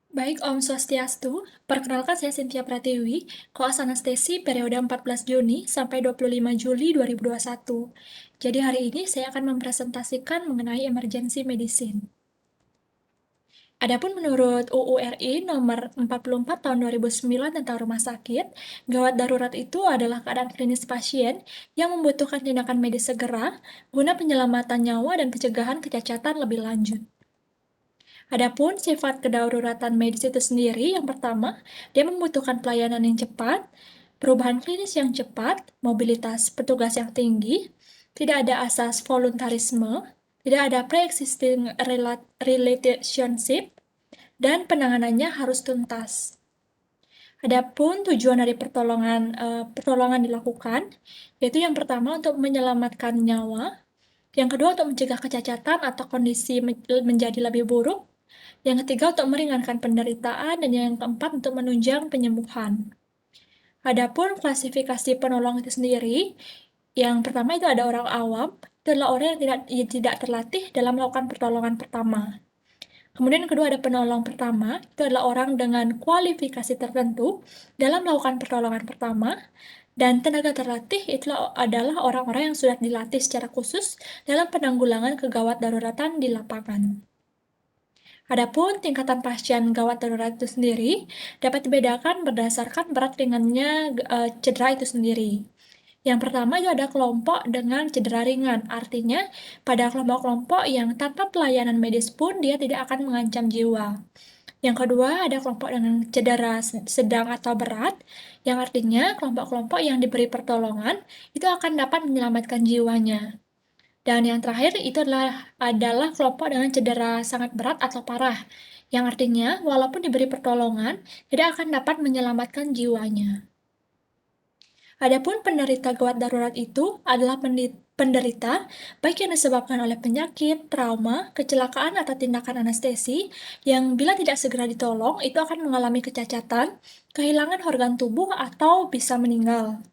Baik Om Swastiastu, perkenalkan saya Cynthia Pratiwi, koas anestesi periode 14 Juni sampai 25 Juli 2021. Jadi hari ini saya akan mempresentasikan mengenai emergency medicine. Adapun menurut UU RI nomor 44 tahun 2009 tentang rumah sakit, gawat darurat itu adalah keadaan klinis pasien yang membutuhkan tindakan medis segera guna penyelamatan nyawa dan pencegahan kecacatan lebih lanjut. Adapun sifat kedaruratan medis itu sendiri, yang pertama, dia membutuhkan pelayanan yang cepat, perubahan klinis yang cepat, mobilitas petugas yang tinggi, tidak ada asas voluntarisme, tidak ada pre-existing relationship, dan penanganannya harus tuntas. Adapun tujuan dari pertolongan dilakukan, yaitu yang pertama untuk menyelamatkan nyawa, yang kedua untuk mencegah kecacatan atau kondisi menjadi lebih buruk, yang ketiga untuk meringankan penderitaan, dan yang keempat untuk menunjang penyembuhan. Adapun klasifikasi penolong itu sendiri, yang pertama itu ada orang awam, itu adalah orang yang tidak terlatih dalam melakukan pertolongan pertama. Kemudian yang kedua ada penolong pertama, itu adalah orang dengan kualifikasi tertentu dalam melakukan pertolongan pertama, dan tenaga terlatih itu adalah orang-orang yang sudah dilatih secara khusus dalam penanggulangan kegawat daruratan di lapangan. Adapun tingkatan pasien gawat darurat itu sendiri dapat dibedakan berdasarkan berat ringannya cedera itu sendiri. Yang pertama itu ada kelompok dengan cedera ringan, artinya pada kelompok-kelompok yang tanpa pelayanan medis pun dia tidak akan mengancam jiwa. Yang kedua ada kelompok dengan cedera sedang atau berat, yang artinya kelompok-kelompok yang diberi pertolongan itu akan dapat menyelamatkan jiwanya. Dan yang terakhir itu adalah kelompok dengan cedera sangat berat atau parah, yang artinya walaupun diberi pertolongan, tidak akan dapat menyelamatkan jiwanya. Adapun penderita gawat darurat itu adalah penderita baik yang disebabkan oleh penyakit, trauma, kecelakaan, atau tindakan anestesi yang bila tidak segera ditolong itu akan mengalami kecacatan, kehilangan organ tubuh, atau bisa meninggal.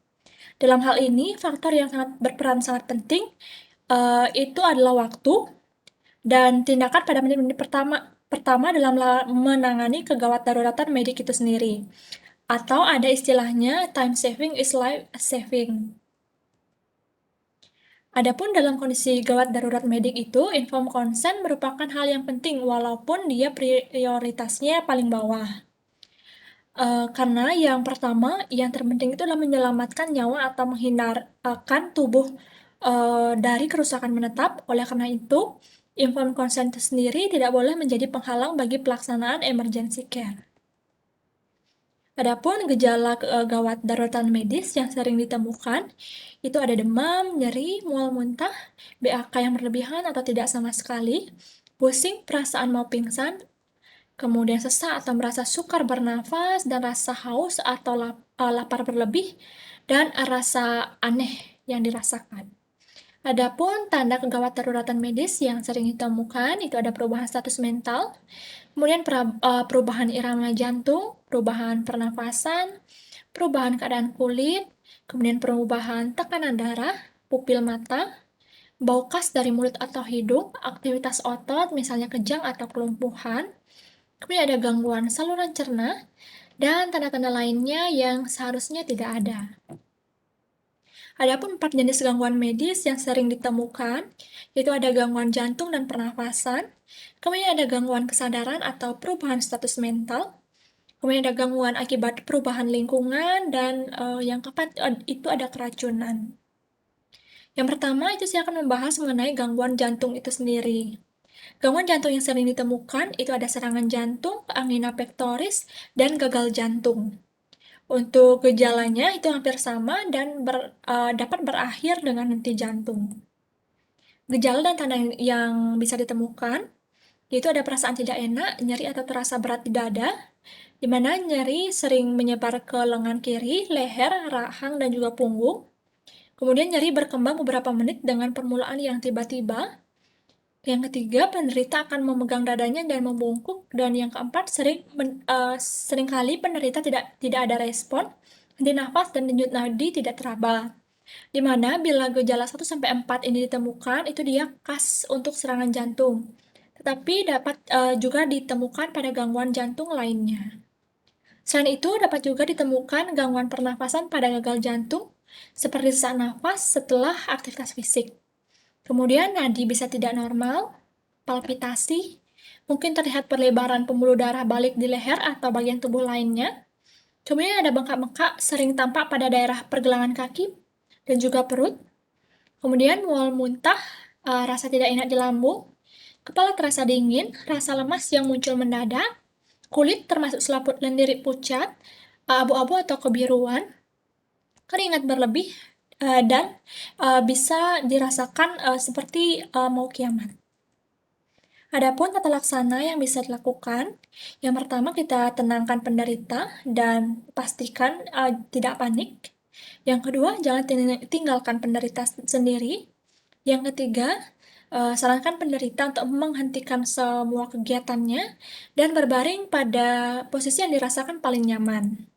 Dalam hal ini, faktor yang berperan sangat penting itu adalah waktu dan tindakan pada menit-menit pertama dalam menangani kegawat daruratan medik itu sendiri. Atau ada istilahnya time saving is life saving. Adapun dalam kondisi gawat darurat medik itu, informed consent merupakan hal yang penting walaupun dia prioritasnya paling bawah. Karena yang pertama, yang terpenting itu adalah menyelamatkan nyawa atau menghindarkan tubuh dari kerusakan menetap. Oleh karena itu, informed consent itu sendiri tidak boleh menjadi penghalang bagi pelaksanaan emergency care. Adapun gejala gawat daruratan medis yang sering ditemukan itu ada demam, nyeri, mual muntah, BAK yang berlebihan atau tidak sama sekali, pusing, perasaan mau pingsan, kemudian sesak atau merasa sukar bernafas, dan rasa haus atau lapar berlebih, dan rasa aneh yang dirasakan. Adapun tanda kegawat daruratan medis yang sering ditemukan itu ada perubahan status mental, kemudian perubahan irama jantung, perubahan pernafasan, perubahan keadaan kulit, kemudian perubahan tekanan darah, pupil mata, bau khas dari mulut atau hidung, aktivitas otot misalnya kejang atau kelumpuhan, kemudian ada gangguan saluran cerna, dan tanda-tanda lainnya yang seharusnya tidak ada. Adapun 4 jenis gangguan medis yang sering ditemukan, yaitu ada gangguan jantung dan pernafasan, kemudian ada gangguan kesadaran atau perubahan status mental, kemudian ada gangguan akibat perubahan lingkungan, dan yang keempat itu ada keracunan. Yang pertama itu saya akan membahas mengenai gangguan jantung itu sendiri. Gangguan jantung yang sering ditemukan itu ada serangan jantung, angina pectoris, dan gagal jantung. Untuk gejalanya itu hampir sama dan dapat berakhir dengan henti jantung. Gejala dan tanda yang bisa ditemukan yaitu ada perasaan tidak enak, nyeri atau terasa berat di dada, di mana nyeri sering menyebar ke lengan kiri, leher, rahang, dan juga punggung. Kemudian nyeri berkembang beberapa menit dengan permulaan yang tiba-tiba. Yang ketiga, penderita akan memegang dadanya dan membungkuk. Dan yang keempat, seringkali penderita tidak ada respon, henti nafas, dan denyut nadi tidak teraba. Di mana bila gejala 1-4 ini ditemukan, itu dia khas untuk serangan jantung. tapi dapat juga ditemukan pada gangguan jantung lainnya. Selain itu, dapat juga ditemukan gangguan pernafasan pada gagal jantung, seperti sesak nafas setelah aktivitas fisik. Kemudian nadi bisa tidak normal, palpitasi, mungkin terlihat perlebaran pembuluh darah balik di leher atau bagian tubuh lainnya. Kemudian ada bengkak-bengkak sering tampak pada daerah pergelangan kaki dan juga perut. Kemudian mual muntah, rasa tidak enak di lambung, kepala terasa dingin, rasa lemas yang muncul mendadak, kulit termasuk selaput lendir pucat, abu-abu atau kebiruan, keringat berlebih, dan bisa dirasakan seperti mau kiamat. Adapun tata laksana yang bisa dilakukan, yang pertama kita tenangkan penderita dan pastikan tidak panik. Yang kedua, jangan tinggalkan penderita sendiri. Yang ketiga, sarankan penderita untuk menghentikan semua kegiatannya dan berbaring pada posisi yang dirasakan paling nyaman.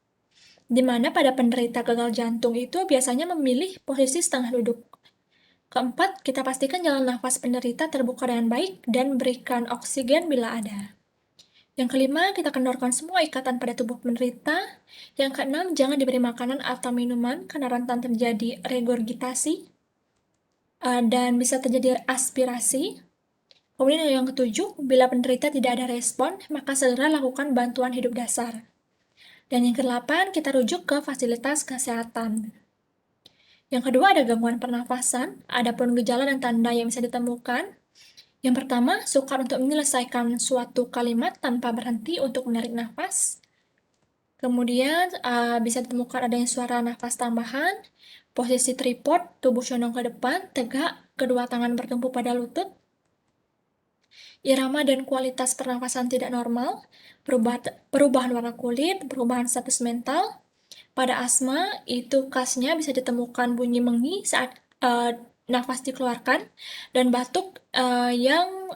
Di mana pada penderita gagal jantung itu biasanya memilih posisi setengah duduk. Keempat, kita pastikan jalan nafas penderita terbuka dengan baik dan berikan oksigen bila ada. Yang kelima, kita kendorkan semua ikatan pada tubuh penderita. Yang keenam, jangan diberi makanan atau minuman karena rentan terjadi regurgitasi dan bisa terjadi aspirasi. Kemudian yang ketujuh, bila penderita tidak ada respon, maka segera lakukan bantuan hidup dasar. Dan yang kedelapan, kita rujuk ke fasilitas kesehatan. Yang kedua ada gangguan pernafasan, adapun gejala dan tanda yang bisa ditemukan. Yang pertama, sukar untuk menyelesaikan suatu kalimat tanpa berhenti untuk menarik nafas. Kemudian bisa ditemukan adanya suara nafas tambahan, posisi tripod, tubuh condong ke depan, tegak, kedua tangan bertumpu pada lutut. Irama dan kualitas pernafasan tidak normal, perubahan warna kulit, perubahan status mental. Pada asma, itu khasnya bisa ditemukan bunyi mengi saat nafas dikeluarkan dan batuk yang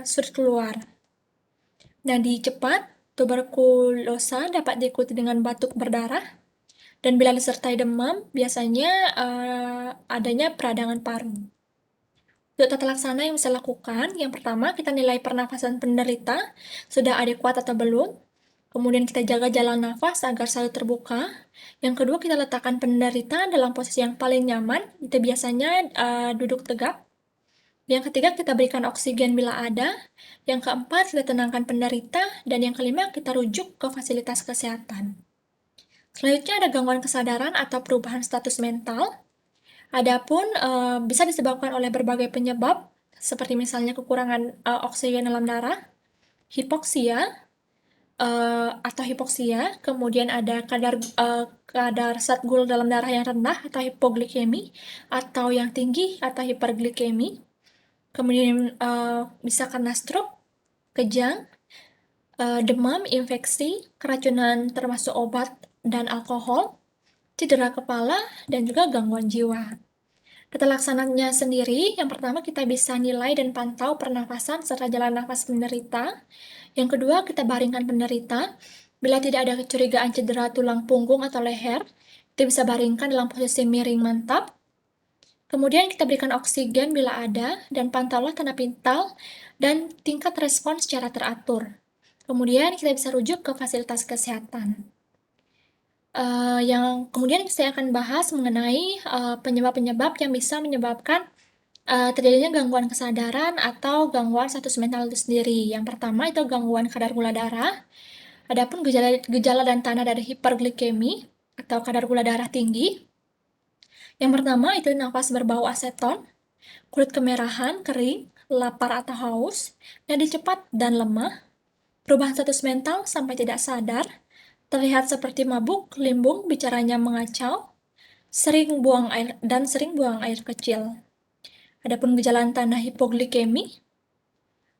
sulit keluar. Nadi cepat, tuberkulosa dapat diikuti dengan batuk berdarah, dan bila disertai demam, biasanya adanya peradangan paru. Untuk tata laksana yang bisa lakukan, yang pertama kita nilai pernafasan penderita sudah adekuat atau belum. Kemudian kita jaga jalan nafas agar selalu terbuka. Yang kedua, kita letakkan penderita dalam posisi yang paling nyaman. Itu biasanya duduk tegak. Yang ketiga, kita berikan oksigen bila ada. Yang keempat, kita tenangkan penderita. Dan yang kelima, kita rujuk ke fasilitas kesehatan. Selanjutnya ada gangguan kesadaran atau perubahan status mental. Adapun bisa disebabkan oleh berbagai penyebab, seperti misalnya kekurangan oksigen dalam darah, hipoksia, atau hipoksia, kemudian ada kadar zat gula dalam darah yang rendah atau hipoglikemi, atau yang tinggi atau hiperglikemi. Kemudian bisa karena stroke, kejang, demam, infeksi, keracunan termasuk obat dan alkohol, cedera kepala, dan juga gangguan jiwa. Tata laksananya sendiri, yang pertama kita bisa nilai dan pantau pernafasan serta jalan nafas penderita. Yang kedua, kita baringkan penderita. Bila tidak ada kecurigaan cedera tulang punggung atau leher, kita bisa baringkan dalam posisi miring mantap. Kemudian kita berikan oksigen bila ada, dan pantaulah tanda pintal dan tingkat respon secara teratur. Kemudian kita bisa rujuk ke fasilitas kesehatan. Yang kemudian saya akan bahas mengenai penyebab-penyebab yang bisa menyebabkan terjadinya gangguan kesadaran atau gangguan status mental itu sendiri. Yang pertama itu gangguan kadar gula darah. Adapun gejala dan tanda dari hiperglikemi atau kadar gula darah tinggi. Yang pertama itu nafas berbau aseton, kulit kemerahan, kering, lapar atau haus, nadi cepat dan lemah, perubahan status mental sampai tidak sadar, terlihat seperti mabuk, limbung, bicaranya mengacau, sering buang air kecil. Adapun gejala tanda hipoglikemi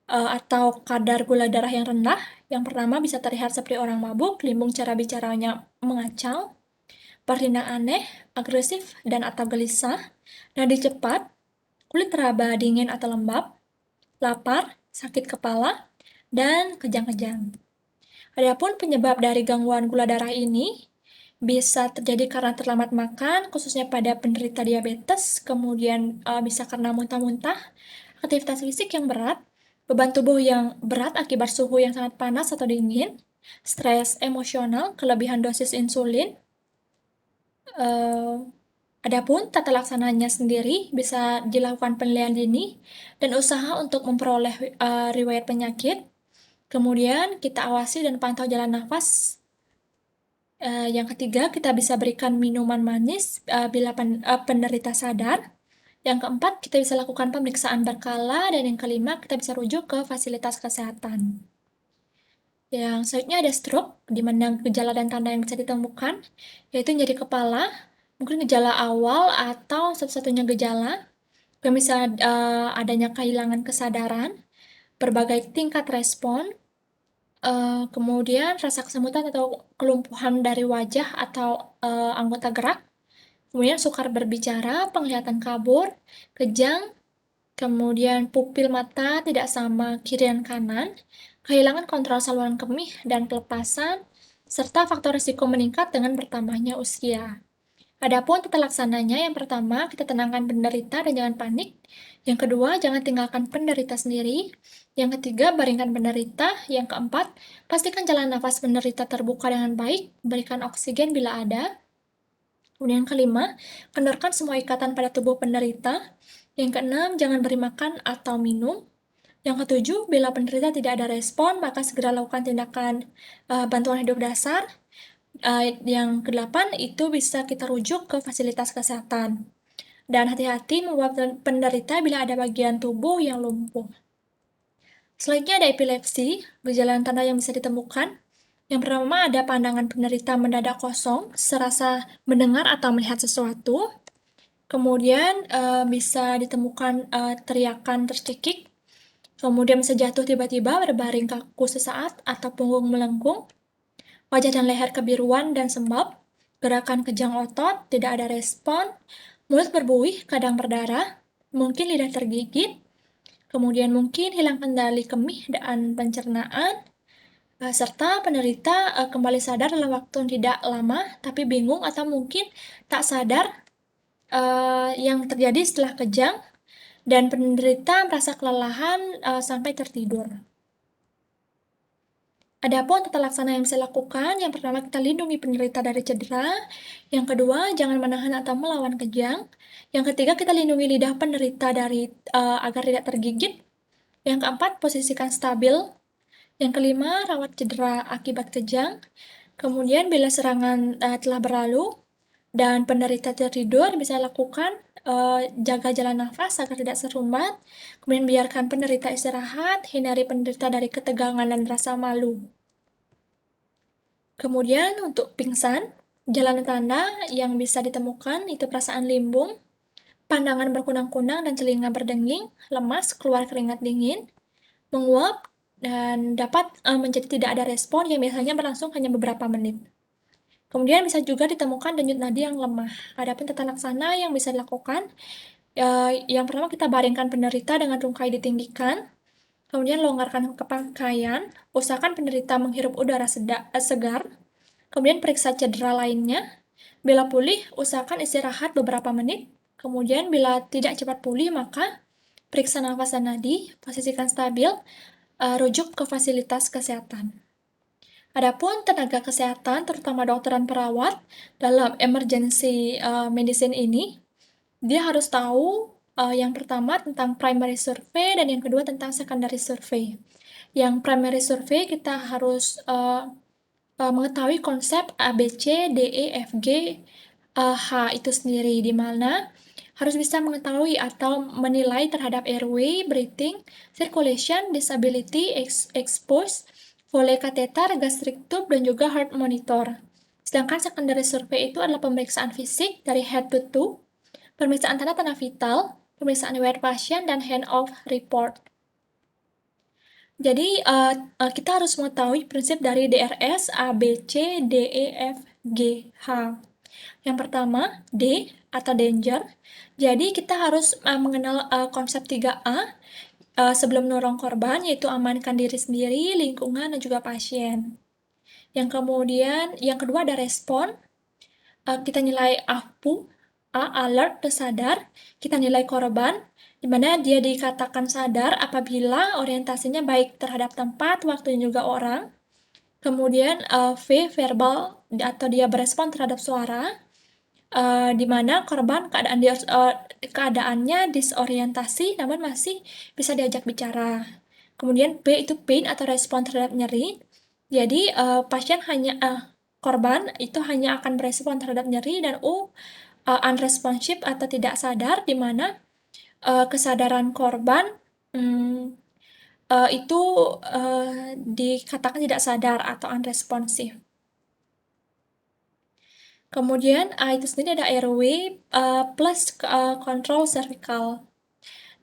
atau kadar gula darah yang rendah, yang pertama bisa terlihat seperti orang mabuk, limbung, cara bicaranya mengacau, bertindak aneh, agresif dan atau gelisah, nadi cepat, kulit teraba dingin atau lembab, lapar, sakit kepala, dan kejang-kejang. Adapun penyebab dari gangguan gula darah ini bisa terjadi karena terlambat makan, khususnya pada penderita diabetes, kemudian bisa karena muntah-muntah, aktivitas fisik yang berat, beban tubuh yang berat akibat suhu yang sangat panas atau dingin, stres emosional, kelebihan dosis insulin. Eh, Adapun tata laksananya sendiri bisa dilakukan penilaian dini dan usaha untuk memperoleh riwayat penyakit. Kemudian kita awasi dan pantau jalan nafas. Yang ketiga, kita bisa berikan minuman manis bila penderita sadar. Yang keempat, kita bisa lakukan pemeriksaan berkala. Dan yang kelima, kita bisa rujuk ke fasilitas kesehatan. Yang selanjutnya ada stroke, di mana gejala dan tanda yang bisa ditemukan, yaitu nyeri kepala, mungkin gejala awal atau satu-satunya gejala, misalnya adanya kehilangan kesadaran, berbagai tingkat respon, kemudian rasa kesemutan atau kelumpuhan dari wajah atau anggota gerak, kemudian sukar berbicara, penglihatan kabur, kejang, kemudian pupil mata tidak sama kiri dan kanan, kehilangan kontrol saluran kemih dan pelepasan, serta faktor risiko meningkat dengan bertambahnya usia. Adapun tata laksananya, yang pertama, kita tenangkan penderita dan jangan panik. Yang kedua, jangan tinggalkan penderita sendiri. Yang ketiga, baringkan penderita. Yang keempat, pastikan jalan nafas penderita terbuka dengan baik, berikan oksigen bila ada. Kemudian yang kelima, kendorkan semua ikatan pada tubuh penderita. Yang keenam, jangan beri makan atau minum. Yang ketujuh, bila penderita tidak ada respon, maka segera lakukan tindakan bantuan hidup dasar. Yang kedelapan, itu bisa kita rujuk ke fasilitas kesehatan. Dan hati-hati membawa penderita bila ada bagian tubuh yang lumpuh. Selanjutnya ada epilepsi, gejala dan tanda yang bisa ditemukan. Yang pertama ada pandangan penderita mendadak kosong, serasa mendengar atau melihat sesuatu. Kemudian bisa ditemukan teriakan tercekik. Kemudian bisa jatuh tiba-tiba, berbaring kaku sesaat, atau punggung melengkung. Wajah dan leher kebiruan dan sembab. Gerakan kejang otot, tidak ada respon. Mulut berbuih, kadang berdarah. Mungkin lidah tergigit. Kemudian mungkin hilang kendali kemih dan pencernaan. Serta penderita kembali sadar dalam waktu yang tidak lama, tapi bingung atau mungkin tak sadar yang terjadi setelah kejang, dan penderita merasa kelelahan sampai tertidur. Adapun tata laksana yang bisa dilakukan, yang pertama kita lindungi penderita dari cedera, yang kedua jangan menahan atau melawan kejang, yang ketiga kita lindungi lidah penderita dari agar tidak tergigit, yang keempat posisikan stabil, yang kelima rawat cedera akibat kejang, kemudian bila serangan telah berlalu dan penderita tertidur, bisa lakukan jaga jalan nafas agar tidak serumbat, kemudian biarkan penderita istirahat, hindari penderita dari ketegangan dan rasa malu. Kemudian untuk pingsan, jalan tanda yang bisa ditemukan itu perasaan limbung, pandangan berkunang-kunang dan telinga berdenging, lemas, keluar keringat dingin, menguap, dan dapat menjadi tidak ada respon yang biasanya berlangsung hanya beberapa menit. Kemudian bisa juga ditemukan denyut nadi yang lemah. Adapun tata laksana yang bisa dilakukan, yang pertama kita baringkan penderita dengan tungkai ditinggikan, kemudian longgarkan kepakaian, usahakan penderita menghirup udara segar, kemudian periksa cedera lainnya. Bila pulih, usahakan istirahat beberapa menit, kemudian bila tidak cepat pulih, maka periksa nafas dan nadi, posisikan stabil, rujuk ke fasilitas kesehatan. Adapun tenaga kesehatan, terutama dokter dan perawat, dalam emergency medicine ini, dia harus tahu yang pertama tentang primary survey dan yang kedua tentang secondary survey. Yang primary survey kita harus mengetahui konsep ABC, DE, FG, H itu sendiri, di mana harus bisa mengetahui atau menilai terhadap airway, breathing, circulation, disability, expose, Foley kateter, gastric tube, dan juga heart monitor. Sedangkan secondary survey itu adalah pemeriksaan fisik dari head to toe, pemeriksaan tanda-tanda vital, pemeriksaan riwayat pasien, dan hand-off report. Jadi kita harus mengetahui prinsip dari DRS, A, B, C, D, E, F, G, H. Yang pertama, D atau danger. Jadi kita harus mengenal konsep 3A sebelum menolong korban, yaitu amankan diri sendiri, lingkungan, dan juga pasien. Yang kedua ada respon. Kita nilai APU, A, alert, sadar. Kita nilai korban. di mana dia dikatakan sadar apabila orientasinya baik terhadap tempat, waktu, dan juga orang. Kemudian V, verbal atau dia berespon terhadap suara, di mana korban keadaannya disorientasi namun masih bisa diajak bicara. Kemudian P itu pain atau respon terhadap nyeri. Jadi korban itu hanya akan berespon terhadap nyeri, dan U unresponsive atau tidak sadar, di mana kesadaran korban itu dikatakan tidak sadar atau unresponsive. Kemudian A itu sendiri ada airway plus control cervical.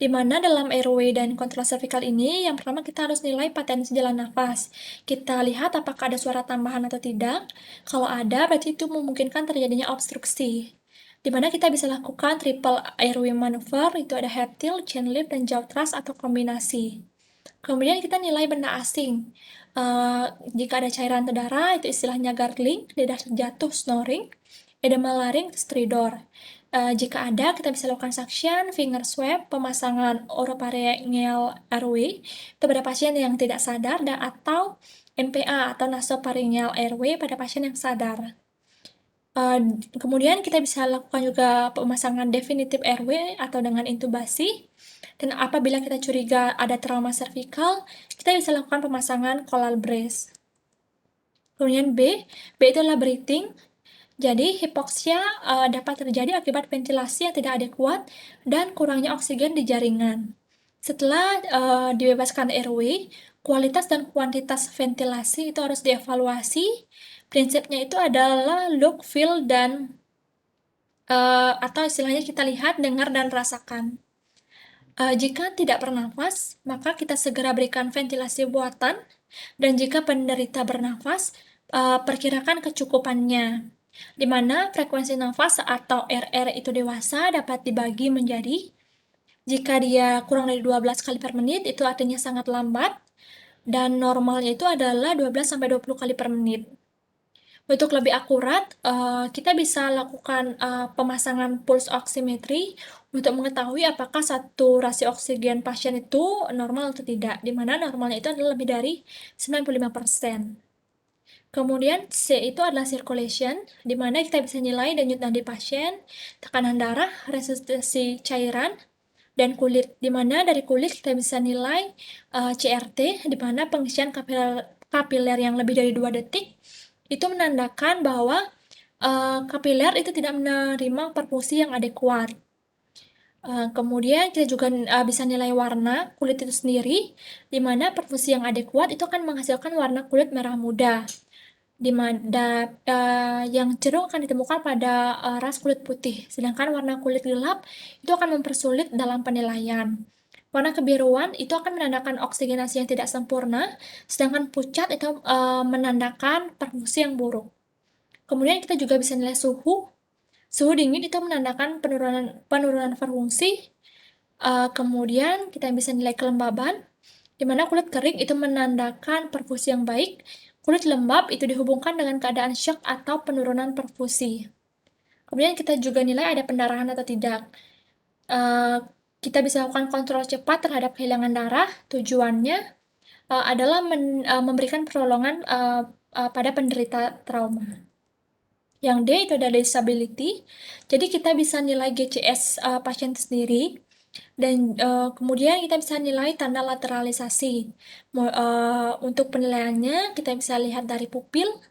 Di mana dalam airway dan kontrol cervical ini, yang pertama kita harus nilai potensi jalan nafas. Kita lihat apakah ada suara tambahan atau tidak. Kalau ada, berarti itu memungkinkan terjadinya obstruksi. Di mana kita bisa lakukan triple airway maneuver, itu ada head tilt, chin lift, dan jaw thrust atau kombinasi. Kemudian kita nilai benda asing. Jika ada cairan atau darah, itu istilahnya gargling, lidah terjatuh, snoring, edema laring, stridor. Jika ada, kita bisa lakukan suction, finger swab, pemasangan oropharyngeal airway pada pasien yang tidak sadar, dan atau NPA atau nasopharyngeal airway pada pasien yang sadar. Kemudian kita bisa lakukan juga pemasangan definitive airway atau dengan intubasi. Dan apabila kita curiga ada trauma cervical, kita bisa lakukan pemasangan coral brace. Kemudian B itu adalah breathing. Jadi, hipoksia dapat terjadi akibat ventilasi yang tidak adekuat dan kurangnya oksigen di jaringan. Setelah dibebaskan airway, kualitas dan kuantitas ventilasi itu harus dievaluasi. Prinsipnya itu adalah look, feel, dan atau istilahnya kita lihat, dengar, dan rasakan. Jika tidak bernafas, maka kita segera berikan ventilasi buatan, dan jika penderita bernafas, perkirakan kecukupannya. Di mana frekuensi nafas atau RR itu dewasa dapat dibagi menjadi, jika dia kurang dari 12 kali per menit, itu artinya sangat lambat, dan normalnya itu adalah 12-20 kali per menit. Untuk lebih akurat, kita bisa lakukan pemasangan pulse oximetry untuk mengetahui apakah saturasi oksigen pasien itu normal atau tidak, di mana normalnya itu adalah lebih dari 95%. Kemudian C itu adalah circulation, di mana kita bisa nilai denyut nadi pasien, tekanan darah, resistensi cairan, dan kulit, di mana dari kulit kita bisa nilai CRT, di mana pengisian kapiler yang lebih dari 2 detik itu menandakan bahwa kapiler itu tidak menerima perfusi yang adekuat. Kemudian kita juga bisa nilai warna kulit itu sendiri, di mana perfusi yang adekuat itu akan menghasilkan warna kulit merah muda, yang cenderung akan ditemukan pada ras kulit putih, sedangkan warna kulit gelap itu akan mempersulit dalam penilaian. Warna kebiruan itu akan menandakan oksigenasi yang tidak sempurna, sedangkan pucat itu menandakan perfusi yang buruk. Kemudian kita juga bisa nilai suhu. Suhu dingin itu menandakan penurunan perfungsi. Kemudian kita bisa nilai kelembaban, di mana kulit kering itu menandakan perfusi yang baik. Kulit lembab itu dihubungkan dengan keadaan shock atau penurunan perfusi. Kemudian kita juga nilai ada pendarahan atau tidak. Kita bisa lakukan kontrol cepat terhadap kehilangan darah. Tujuannya adalah memberikan pertolongan pada penderita trauma. Yang D itu ada disability. Jadi kita bisa nilai GCS pasien sendiri. Dan kemudian kita bisa nilai tanda lateralisasi. Untuk penilaiannya kita bisa lihat dari pupil,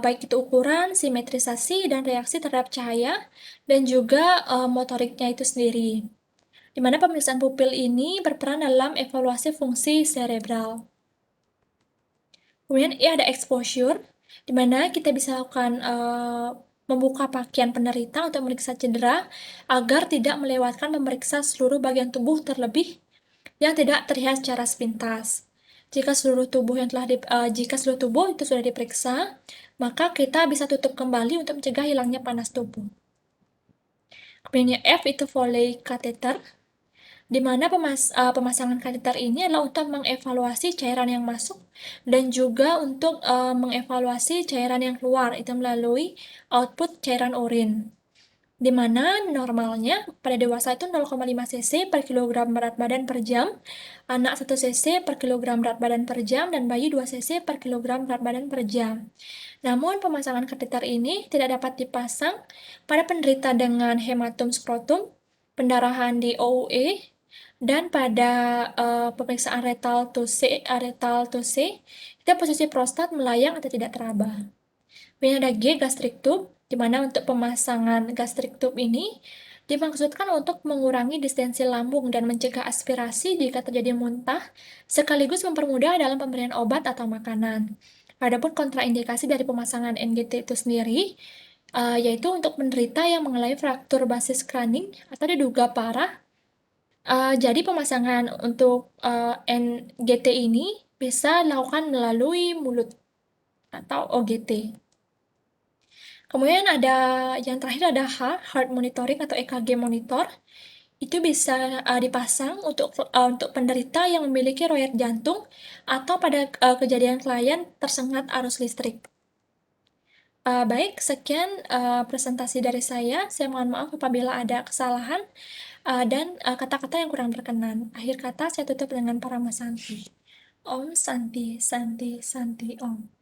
baik itu ukuran, simetrisasi, dan reaksi terhadap cahaya, dan juga motoriknya itu sendiri. Di mana pemeriksaan pupil ini berperan dalam evaluasi fungsi cerebral. Kemudian E ada exposure, di mana kita bisa lakukan membuka pakaian penderita untuk memeriksa cedera agar tidak melewatkan memeriksa seluruh bagian tubuh terlebih yang tidak terlihat secara sepintas. Jika seluruh tubuh itu sudah diperiksa, maka kita bisa tutup kembali untuk mencegah hilangnya panas tubuh. Kemudian F itu Foley catheter, di mana pemasangan kateter ini adalah untuk mengevaluasi cairan yang masuk dan juga untuk mengevaluasi cairan yang keluar, itu melalui output cairan urin. di mana normalnya pada dewasa itu 0,5 cc per kilogram berat badan per jam, anak 1 cc per kilogram berat badan per jam, dan bayi 2 cc per kilogram berat badan per jam. Namun, pemasangan kateter ini tidak dapat dipasang pada penderita dengan hematum skrotum, pendarahan di OUE, dan pada pemeriksaan retal 2C, kita posisi prostat melayang atau tidak teraba. Kemudian ada G, gastric tube, di mana untuk pemasangan gastric tube ini dimaksudkan untuk mengurangi distensi lambung dan mencegah aspirasi jika terjadi muntah, sekaligus mempermudah dalam pemberian obat atau makanan. Adapun kontraindikasi dari pemasangan NGT itu sendiri, yaitu untuk penderita yang mengalami fraktur basis kraning atau diduga parah. Jadi pemasangan untuk NGT ini bisa dilakukan melalui mulut atau OGT. Kemudian ada yang terakhir ada heart monitoring atau EKG monitor. Itu bisa dipasang untuk penderita yang memiliki riwayat jantung atau pada kejadian klien tersengat arus listrik. Baik, sekian presentasi dari saya. Saya mohon maaf apabila ada kesalahan dan kata-kata yang kurang berkenan. Akhir kata saya tutup dengan Paramasanti. Om Santi Santi Santi Om.